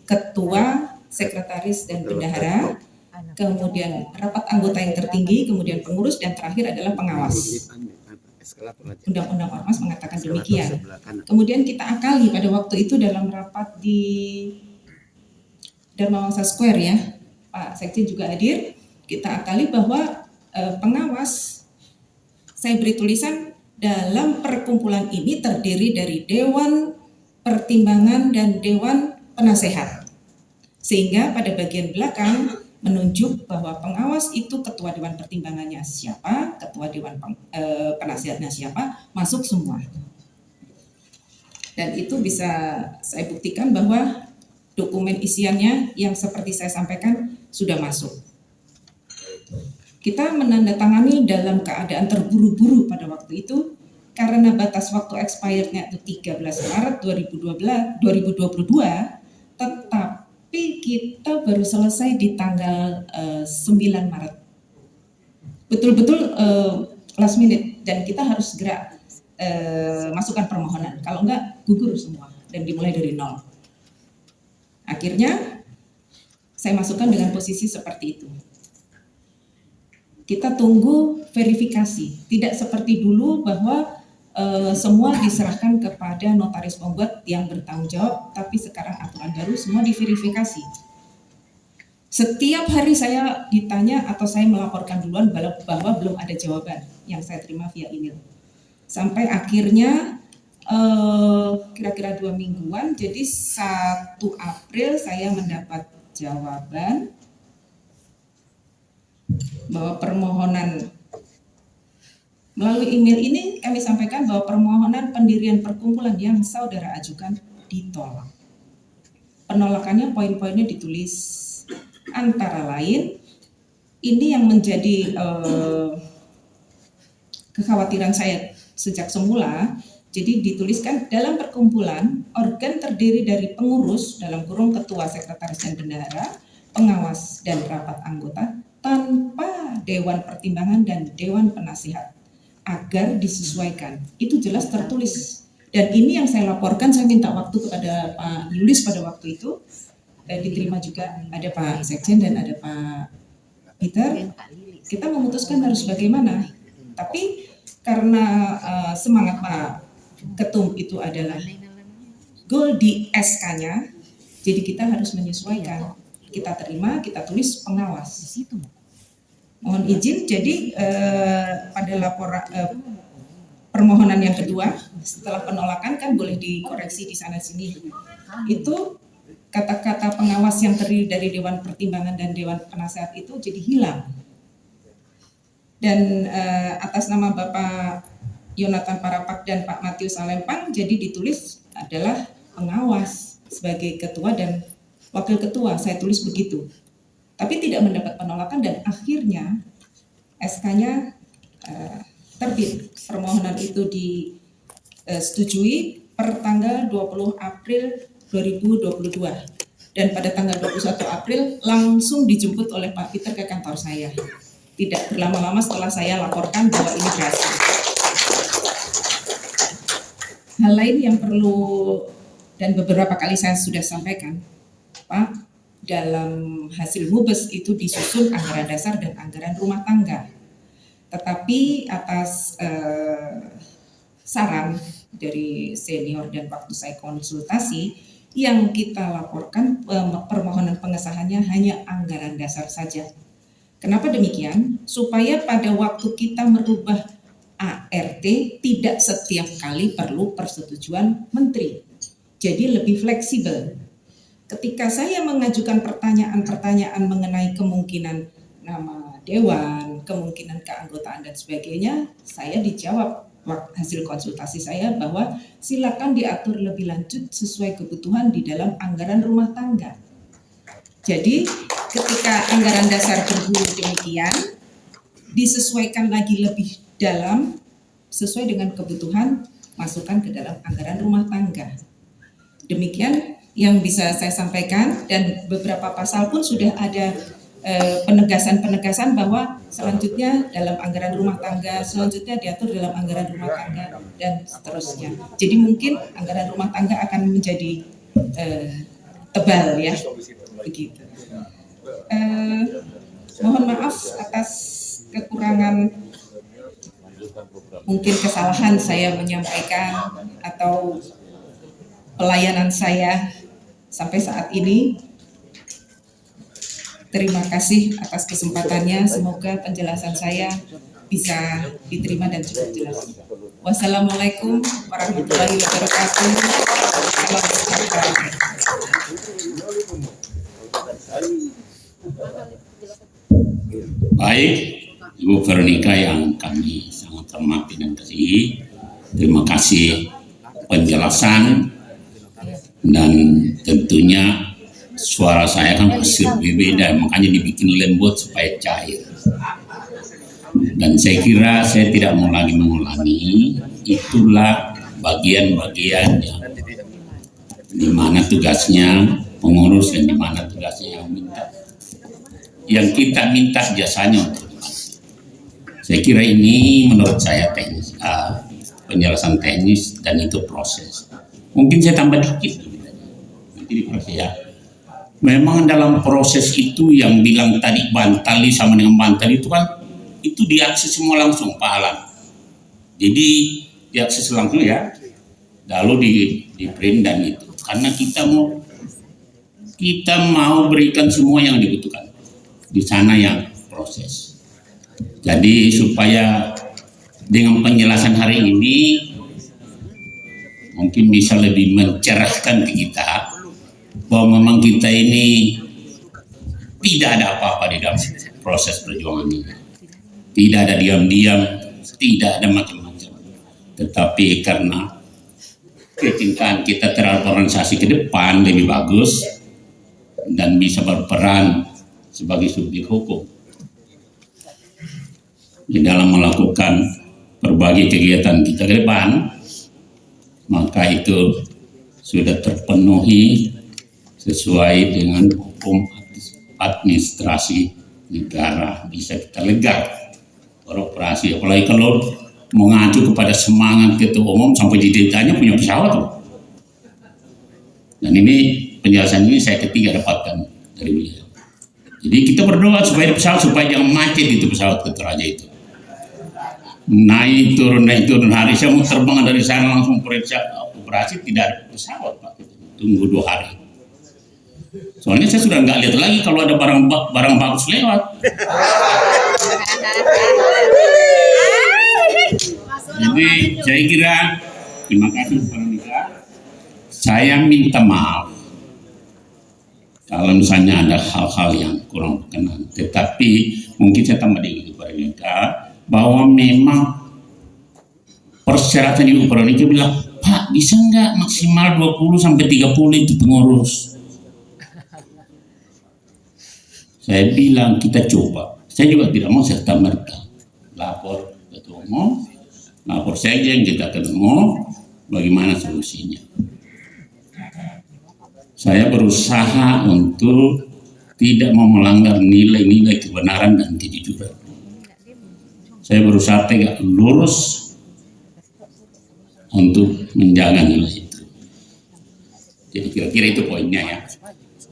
ketua, sekretaris dan bendahara, kemudian rapat anggota yang tertinggi, kemudian pengurus, dan terakhir adalah pengawas. Undang-Undang Ormas mengatakan demikian. Kemudian kita akali pada waktu itu dalam rapat di Dharma Wangsa Square ya, Pak Sekjen juga hadir, kita akali bahwa pengawas, saya beri tulisan dalam perkumpulan ini terdiri dari Dewan Pertimbangan dan Dewan Penasehat. Sehingga pada bagian belakang menunjuk bahwa pengawas itu ketua Dewan Pertimbangannya siapa, ketua Dewan Penasehatnya siapa, masuk semua. Dan itu bisa saya buktikan bahwa dokumen isiannya yang seperti saya sampaikan sudah masuk. Kita menandatangani dalam keadaan terburu-buru pada waktu itu karena batas waktu expirednya itu 13 Maret 2022, tetapi kita baru selesai di tanggal 9 Maret. Betul-betul last minute dan kita harus segera masukkan permohonan. Kalau enggak gugur semua dan dimulai dari nol. Akhirnya saya masukkan dengan posisi seperti itu. Kita tunggu verifikasi, tidak seperti dulu bahwa semua diserahkan kepada notaris pembuat yang bertanggung jawab, tapi sekarang aturan baru semua diverifikasi. Setiap hari saya ditanya atau saya melaporkan duluan bahwa belum ada jawaban yang saya terima via email. Sampai akhirnya kira-kira 2 mingguan, jadi 1 April saya mendapat jawaban bahwa permohonan melalui email ini kami sampaikan bahwa permohonan pendirian perkumpulan yang saudara ajukan ditolak. Penolakannya poin-poinnya ditulis. Antara lain, ini yang menjadi kekhawatiran saya sejak semula. Jadi dituliskan dalam perkumpulan, organ terdiri dari pengurus dalam kurung ketua, sekretaris dan bendahara, pengawas dan rapat anggota tanpa dewan pertimbangan dan dewan penasihat agar disesuaikan. Itu jelas tertulis. Dan ini yang saya laporkan, saya minta waktu kepada Pak Yulis pada waktu itu. Diterima juga, ada Pak Sekjen dan ada Pak Peter. Kita memutuskan harus bagaimana. Tapi karena semangat Pak Ketum itu adalah goal di SK-nya, jadi kita harus menyesuaikan. Kita terima, kita tulis pengawas. Mohon izin, jadi pada laporan permohonan yang kedua, setelah penolakan kan boleh dikoreksi di sana sini. Itu kata-kata pengawas yang terdiri dari Dewan Pertimbangan dan Dewan Penasehat itu jadi hilang. Dan atas nama Bapak Yonatan Parapak dan Pak Matius Alempang jadi ditulis adalah pengawas sebagai ketua dan wakil ketua, saya tulis begitu. Tapi tidak mendapat penolakan dan akhirnya SK-nya terbit. Permohonan itu disetujui per tanggal 20 April 2022 dan pada tanggal 21 April langsung dijemput oleh Pak Peter ke kantor saya. Tidak berlama-lama setelah saya laporkan bahwa ini berhasil. Hal lain yang perlu dan beberapa kali saya sudah sampaikan, Pak, dalam hasil MUBES itu disusun anggaran dasar dan anggaran rumah tangga. Tetapi atas saran dari senior dan waktu saya konsultasi, yang kita laporkan permohonan pengesahannya hanya anggaran dasar saja. Kenapa demikian? Supaya pada waktu kita merubah ART tidak setiap kali perlu persetujuan menteri. Jadi lebih fleksibel. Ketika saya mengajukan pertanyaan-pertanyaan mengenai kemungkinan nama dewan, kemungkinan keanggotaan dan sebagainya, saya dijawab hasil konsultasi saya bahwa silakan diatur lebih lanjut sesuai kebutuhan di dalam anggaran rumah tangga. Jadi ketika anggaran dasar berbunyi demikian, disesuaikan lagi lebih dalam sesuai dengan kebutuhan, masukkan ke dalam anggaran rumah tangga. Demikian yang bisa saya sampaikan, dan beberapa pasal pun sudah ada penegasan-penegasan bahwa selanjutnya dalam anggaran rumah tangga, selanjutnya diatur dalam anggaran rumah tangga, dan seterusnya. Jadi mungkin anggaran rumah tangga akan menjadi tebal ya, begitu. Mohon maaf atas kekurangan, mungkin kesalahan saya menyampaikan atau pelayanan saya sampai saat ini. Terima kasih atas kesempatannya. Semoga penjelasan saya bisa diterima dan cukup jelas. Wassalamualaikum warahmatullahi wabarakatuh. Salam sejahtera. Baik, Ibu Veronica yang kami sangat hormati dan kasihi, terima kasih penjelasan, dan tentunya suara saya kan pasti berbeda, makanya dibikin lembut supaya cair. Dan saya kira saya tidak mau lagi mengulangi, itulah bagian-bagian yang di mana tugasnya pengurus dan di mana tugasnya yang kita minta jasanya untuk dibantu. Saya kira ini menurut saya teknis, penjelasan teknis, dan itu proses. Mungkin saya tambah dikit, nanti diproses ya. Memang dalam proses itu yang bilang tadi Bantali sama dengan Bantali itu kan itu diakses semua langsung Pak Alan. Jadi diakses langsung ya, lalu di print dan itu karena kita mau berikan semua yang dibutuhkan. di sana yang proses. Jadi supaya dengan penjelasan hari ini mungkin bisa lebih mencerahkan ke kita bahwa memang kita ini tidak ada apa-apa di dalam proses perjuangan ini. Tidak ada diam-diam, tidak ada macam-macam. Tetapi karena kecintaan kita terhadap organisasi ke depan lebih bagus dan bisa berperan sebagai subjek hukum di dalam melakukan berbagai kegiatan kita ke depan, maka itu sudah terpenuhi sesuai dengan hukum administrasi negara, bisa kita lega beroperasi. Apalagi kalau mengacu kepada semangat ketua umum sampai ditanya punya pesawat loh. Dan ini penjelasan ini saya ketiga dapatkan dari beliau. Jadi kita berdoa supaya ada pesawat, supaya jangan macet itu pesawat ke Toraja itu. Naik turun hari saya mau terbang dari sana langsung operasi tidak ada pesawat Pak. Tunggu 2 hari. Soalnya saya sudah nggak lihat lagi kalau ada barang bagus lewat. Jadi saya kira terima kasih Veronica. Saya minta maaf kalau misalnya ada hal-hal yang kurang berkenan. Tetapi mungkin saya tambah dikit Veronica bahwa memang persyaratan Ibu Veronica bilang, Pak bisa nggak maksimal 20-30 itu pengurus. Saya bilang kita coba. Saya juga tidak mau serta-merta. Lapor ketua umum, lapor sekjen, kita ketemu bagaimana solusinya. Saya berusaha untuk tidak mau melanggar nilai-nilai kebenaran dan kejujuran. Saya berusaha tegak lurus untuk menjaga nilai itu. Jadi kira-kira itu poinnya ya.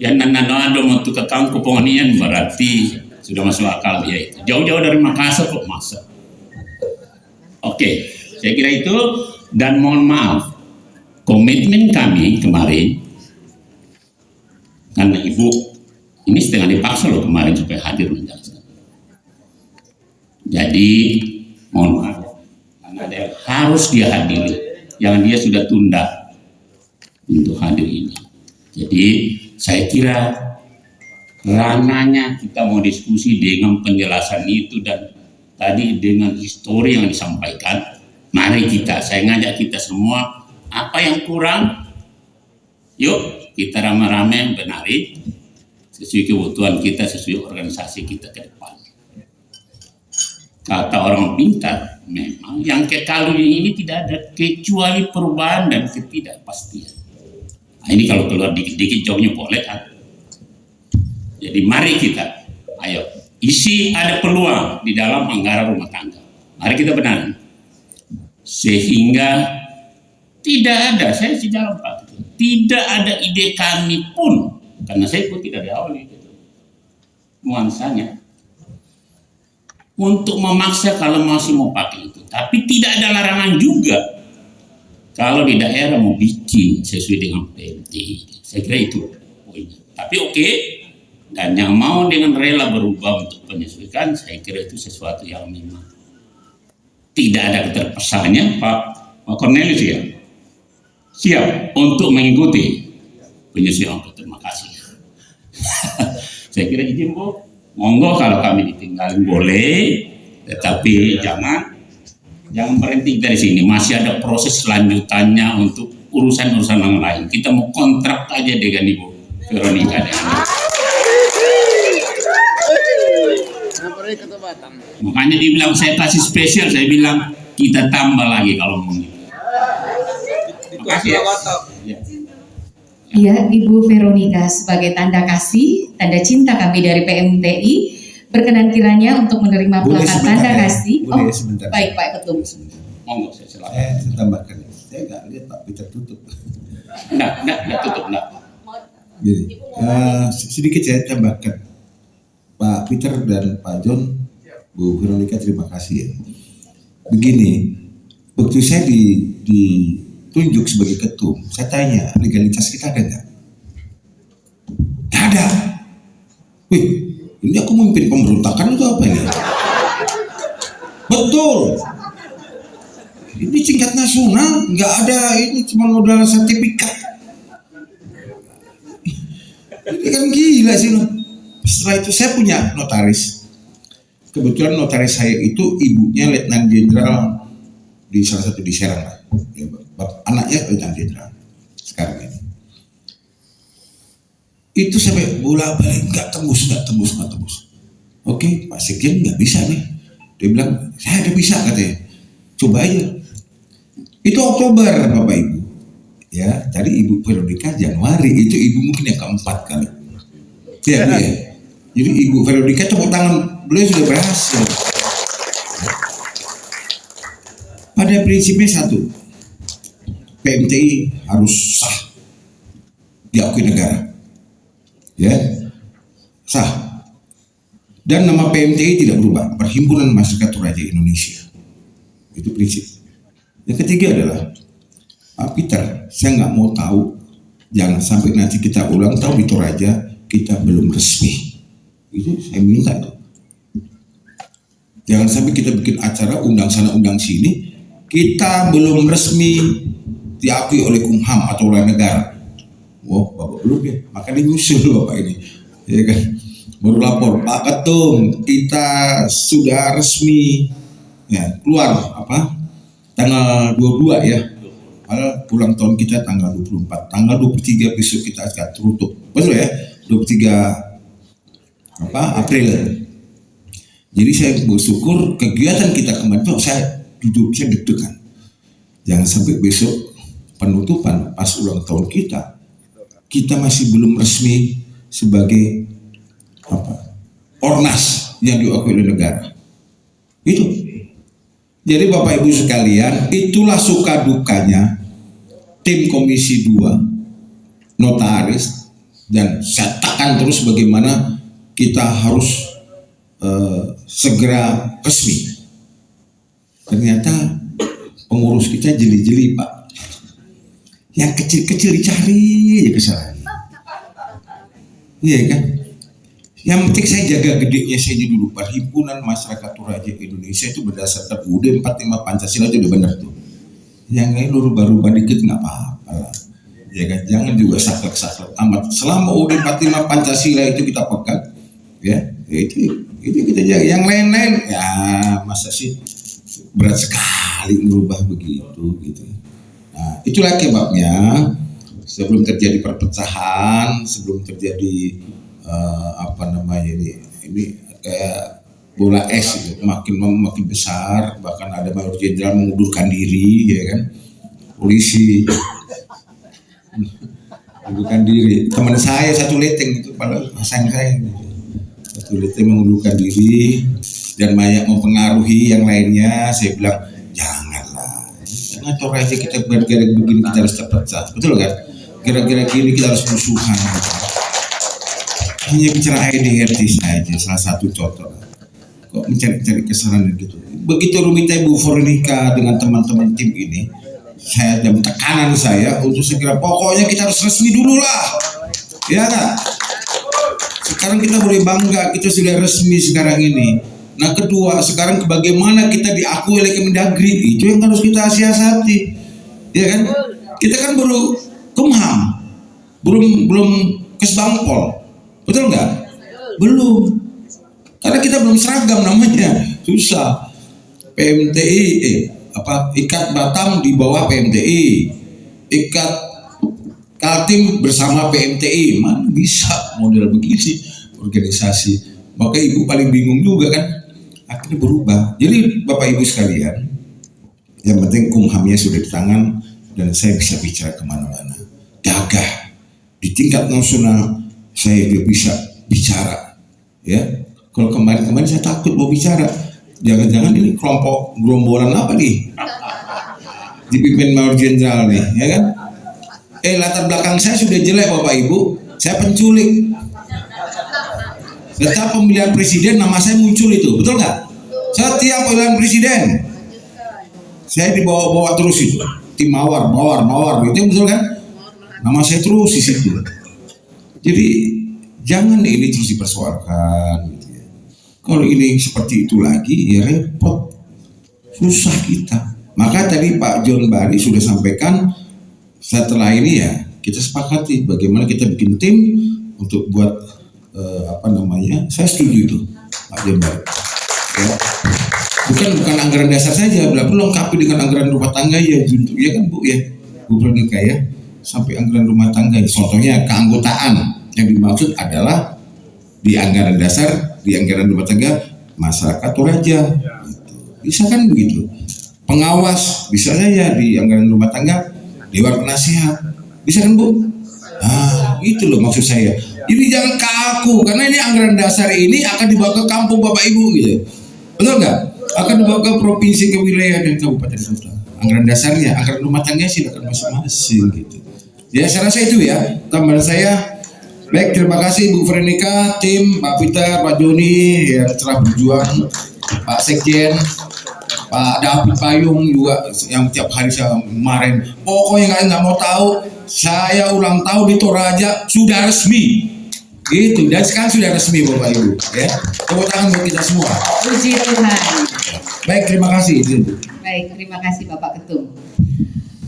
Yang nanado untuk ke kangku pengonian berarti sudah masuk akal dia itu. Jauh-jauh dari Makassar kok masa. Oke, saya kira itu dan mohon maaf komitmen kami kemarin karena Ibu ini setengah dipaksa loh kemarin supaya hadir menjelaskan. Jadi mohon maaf karena ada yang harus dia hadiri, yang dia sudah tunda untuk hadir ini. Jadi saya kira ranahnya kita mau diskusi dengan penjelasan itu dan tadi dengan histori yang disampaikan. Mari saya ngajak kita semua apa yang kurang, yuk kita rame-rame benarin sesuai kebutuhan kita, sesuai organisasi kita ke depan. Kata orang pintar, memang yang kekal ini tidak ada kecuali perubahan dan ketidakpastian. Nah, ini kalau keluar dikit-dikit jawabnya boleh kan? Jadi mari kita, ayo isi ada peluang di dalam anggaran rumah tangga. Mari kita benarin. Sehingga tidak ada, saya sejalan Pak, tidak ada ide kami pun, karena saya pun tidak di awal itu nuansanya untuk memaksa kalau masih mau pakai itu. Tapi tidak ada larangan juga kalau di daerah mau bikin sesuai dengan PMT. Saya kira itu poinnya. Tapi oke, dan yang mau dengan rela berubah untuk penyesuaikan, saya kira itu sesuatu yang memang tidak ada keterpaksanya. Pak Cornelius ya siap untuk mengikuti penyesuaian. Terima kasih. Saya kira izin Bu, monggo kalau kami ditinggalin boleh, tetapi jangan berhenti dari sini. Masih ada proses selanjutannya untuk urusan-urusan yang lain. Kita mau kontrak aja dengan Ibu Veronica. Makanya dibilang saya kasih spesial, saya bilang kita tambah lagi kalau mau. Terima kasih ya. Ya, Ibu Veronica, sebagai tanda kasih, tanda cinta kami dari PMTI, berkenan kiranya untuk menerima plakat tanda kasih. Boleh sebentar. Baik Pak Ketum. Monggo saya silakan. Saya tambahkan. Saya nggak lihat Pak Peter tutup. Enggak tutup enggak. Jadi, sedikit saya tambahkan. Pak Peter dan Pak John, Bu Veronica terima kasih ya. Begini, waktu saya ditunjuk sebagai ketum, saya tanya legalitas kita ada nggak? Nggak ada. Wih, Ini aku memimpin pemberontakan itu apa ini? Betul. Ini tingkat nasional, nggak ada ini cuma modal sertifikat. Ini kan gila sih. Setelah itu saya punya notaris. Kebetulan notaris saya itu ibunya Letnan Jenderal di salah satu di Serang, ya, anaknya Letnan Jenderal sekarang ini. Itu sampai bola-balik nggak tembus. Oke, Pak Sekjen nggak bisa nih. Dia bilang saya udah bisa katanya. Coba aja. Itu Oktober Bapak Ibu. Ya, tadi Ibu Veronica Januari, itu Ibu mungkin yang keempat kali. Ya, Bu, ya. Jadi Ibu Veronica tepuk tangan, beliau sudah berhasil. Pada prinsipnya satu, PMTI harus sah, diakui negara. Ya, sah. Dan nama PMTI tidak berubah, Perhimpunan Masyarakat Toraja Indonesia. Itu prinsip. Yang ketiga adalah, Pak Peter, saya nggak mau tahu, jangan sampai nanti kita ulang tahun di Toraja kita belum resmi. Itu saya minta itu. Jangan sampai kita bikin acara undang sana undang sini, kita belum resmi diakui oleh Kumham atau oleh negara. Wah, Bapak belum ya, makanya nyusul Bapak ini, ya kan? Baru lapor, Pak Ketum, kita sudah resmi, ya keluar apa? Tanggal 22 ya. Padahal ulang tahun kita tanggal 24, tanggal 23 besok kita akan tutup. Betul ya? 23 April. Jadi saya bersyukur kegiatan kita kemarin tuh saya deg-degan. Jangan sampai besok penutupan pas ulang tahun kita masih belum resmi sebagai ormas yang diakui oleh negara. Itu. Jadi Bapak Ibu sekalian, itulah suka dukanya tim Komisi 2 notaris, dan saya tekan terus bagaimana kita harus segera resmi. Ternyata pengurus kita jeli-jeli Pak, yang kecil-kecil dicari aja kesalahan. Iya kan? Yang penting saya jaga gedenya saja dulu. Perhimpunan Masyarakat Toraja Indonesia itu berdasarkan UUD 45 Pancasila itu udah benar tuh. Yang lain rubah-rubah dikit nggak apa-apa lah. Ya kan? Jangan juga saklek-saklek amat. Selama UUD 45 Pancasila itu kita pegang, ya itu kita jaga. Yang lain-lain ya masa sih berat sekali merubah begitu gitu. Nah, itulah kebabnya. Sebelum terjadi perpecahan, sebelum terjadi ini kayak bola es gitu, makin besar, bahkan ada Mayor Jenderal mengundurkan diri, ya kan, polisi mengundurkan diri. Teman saya satu leteng itu, padahal pasang saya satu leteng mengundurkan diri dan banyak mempengaruhi yang lainnya. Saya bilang jangan Toraja kita gara-gara begini kita harus terpecah, betul kan? Gara-gara gini kita harus musuhan. Hanya bicara ADRT saja, salah satu contoh. Kok mencari-cari kesalahan gitu. Begitu rumitnya Bu Veronica dengan teman-teman tim ini, saya dan tekanan saya untuk segera, pokoknya kita harus resmi dulu lah, ya kan? Sekarang kita boleh bangga, kita sudah resmi sekarang ini. Nah kedua, sekarang bagaimana kita diakui oleh Kemendagri, itu yang harus kita siasati, ya kan? Kita kan baru Kumham, belum Kesbangpol. Betul nggak? Belum. Karena kita belum seragam namanya, susah. PMTI, Ikat Batam di bawah PMTI, Ikat Kaltim bersama PMTI, mana bisa model begini organisasi? Maka Ibu paling bingung juga kan? Akhirnya berubah. Jadi Bapak Ibu sekalian, yang penting Kumhamnya sudah di tangan dan saya bisa bicara kemana-mana. Gagah di tingkat nasional. Saya juga bisa bicara, ya. Kalau kemarin saya takut mau bicara, jangan-jangan ini kelompok gerombolan apa nih, dipimpin Mayor Jenderal nih, ya kan? Latar belakang saya sudah jelek Bapak Ibu, saya penculik. Setiap pemilihan presiden nama saya muncul itu, betul nggak? Setiap pemilihan presiden, saya dibawa-bawa terus itu, tim mawar, gitu betul kan? Nama saya terus di situ. Jadi jangan ini terus dipersoalkan gitu ya. Kalau ini seperti itu lagi ya repot, susah kita. Maka tadi Pak John Bari sudah sampaikan, setelah ini ya kita sepakati bagaimana kita bikin tim untuk buat saya setuju itu Pak John Bari ya. Bukan anggaran dasar saja, perlu lengkapi dengan anggaran rumah tangga ya untuk ya kan Bu ya Bu Veronica ya, sampai anggaran rumah tangga. Contohnya keanggotaan yang dimaksud adalah di anggaran dasar, di anggaran rumah tangga masyarakat Toraja gitu. Bisa kan begitu. Pengawas bisa saja di anggaran rumah tangga dewan penasehat, bisa kan Bu? Itu loh maksud saya. Ini jangan kaku, karena ini anggaran dasar ini akan dibawa ke kampung Bapak Ibu gitu. Betul nggak? Akan dibawa ke provinsi, ke wilayah dan kabupaten kota. Anggaran dasarnya, anggaran rumah tangga silakan masing-masing gitu. Ya saya rasa itu ya tambahan saya. Baik, terima kasih Bu Veronica, tim Pak Peter, Pak Joni yang telah berjuang, Pak Sekjen, Pak David Payung juga yang tiap hari saya kemarin. Pokoknya nggak mau tahu, saya ulang tahun di Toraja sudah resmi, gitu. Dan sekarang sudah resmi Bapak Ibu, ya. Tepuk tangan buat kita semua. Puji Tuhan. Baik, terima kasih. Baik, terima kasih Bapak Ketum.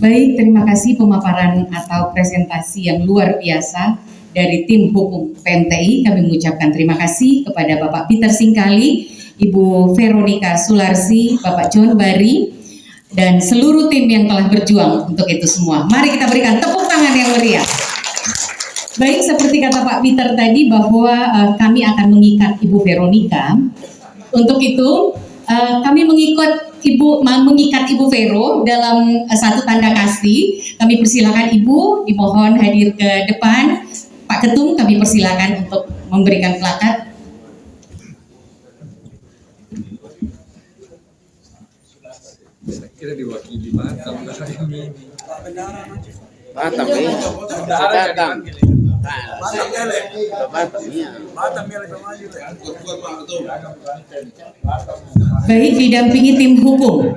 Baik, terima kasih pemaparan atau presentasi yang luar biasa dari tim hukum PMTI. Kami mengucapkan terima kasih kepada Bapak Peter Singkali, Ibu Veronica Sularsi, Bapak John Bari, dan seluruh tim yang telah berjuang untuk itu semua. Mari kita berikan tepuk tangan yang meriah. Baik, seperti kata Pak Peter tadi bahwa kami akan mengikat Ibu Veronica. Untuk itu kami mengikat Ibu Vero dalam satu tanda kasih. Kami persilakan Ibu dimohon hadir ke depan. Pak Ketum kami persilakan untuk memberikan plakat. Kira diwakili Batam ini. Batam ya. Batam. Baik, didampingi tim hukum.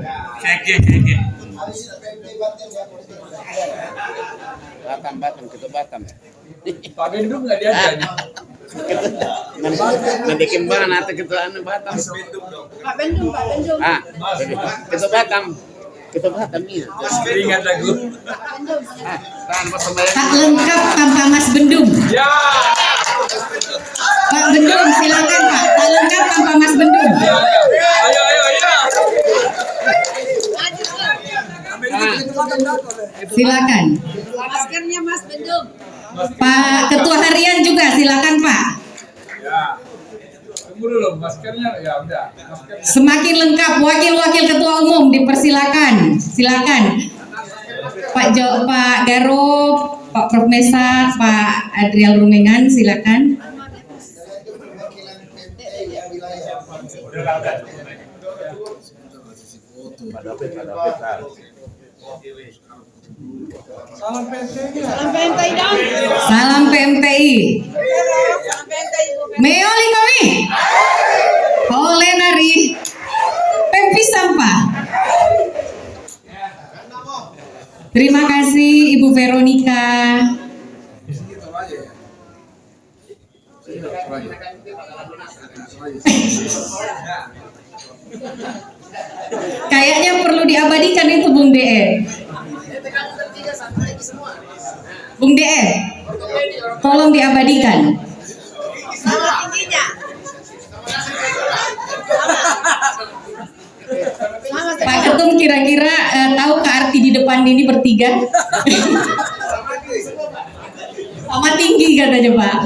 Batam kita Batam. Pak Bendung nggak diajak. Nanti kembaran atau kita Batam. Pak Bendung. Kita Batam. Kita Batam ya. Ingat lagu. Tak lengkap tanpa Mas Bendung. Ya. Pak Bendung, silakan Pak. Tak lengkap tanpa Mas Bendung. Ayo. Silakan. Maskernya Mas Bendung. Pak Ketua Harian juga silakan Pak. Ya. Tunggu dulu maskernya ya udah. Maskernya. Semakin lengkap wakil-wakil Ketua Umum dipersilakan. Silakan. Pak Garo, Pak Prof Mesa, Pak Adrial Rumengan silakan. Salam PMTI dong. Salam PMTI. Salam PMTI Bu. Meoli kami. Oleh nari. Pempi sampah. Terima kasih Ibu Veronica. Kayaknya perlu diabadikan itu Bung DE. Bung DE, tolong diabadikan. Sama tingginya. Pak Ketum kira-kira tahu ke arti di depan ini bertiga? Sama tinggi katanya Pak.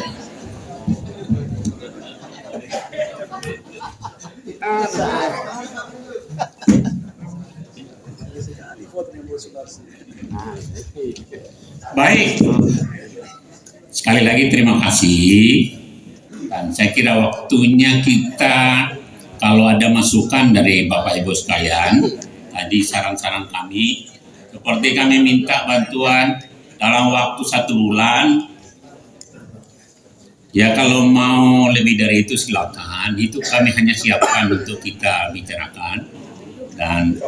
Baik, sekali lagi terima kasih. Dan saya kira waktunya kita, kalau ada masukan dari Bapak Ibu sekalian, tadi saran-saran kami, seperti kami minta bantuan dalam waktu 1 bulan, ya kalau mau lebih dari itu silakan, itu kami hanya siapkan untuk kita bicarakan. Dan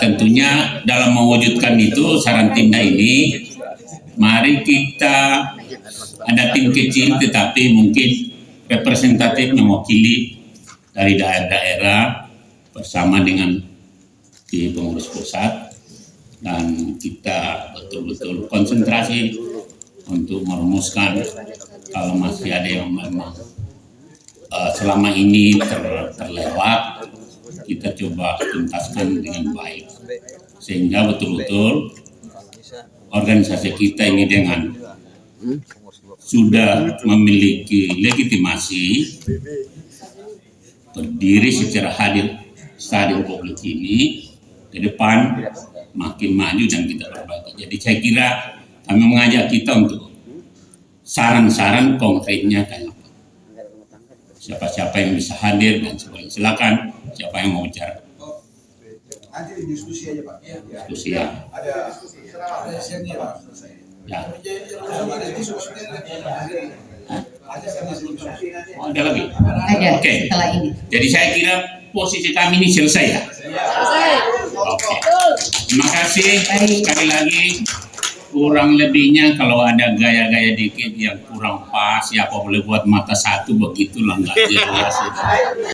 tentunya dalam mewujudkan itu saran tindak ini, mari kita ada tim kecil tetapi mungkin representatif mewakili dari daerah-daerah bersama dengan di pengurus pusat, dan kita betul-betul konsentrasi untuk merumuskan kalau masih ada yang memang selama ini terlewat, kita coba tuntaskan dengan baik sehingga betul-betul organisasi kita ini dengan sudah memiliki legitimasi berdiri secara hadir di Republik ini ke depan makin maju dan kita perbaiki. Jadi saya kira kami mengajak kita untuk saran-saran konkretnya kayak apa. Siapa-siapa yang bisa hadir dan sebagainya. Silakan siapa yang mau bicara. Nanti diskusi aja Pak. Diskusi ya. Ada senior Pak. Ya. Oh, ada lagi. Ada Oke. setelah ini. Jadi saya kira posisi kami ini selesai ya. Selesai. Oke. Terima kasih Baik. sekali lagi. Kurang lebihnya kalau ada gaya-gaya dikit yang kurang pas, siapa boleh buat mata satu begitulah nggak jelas.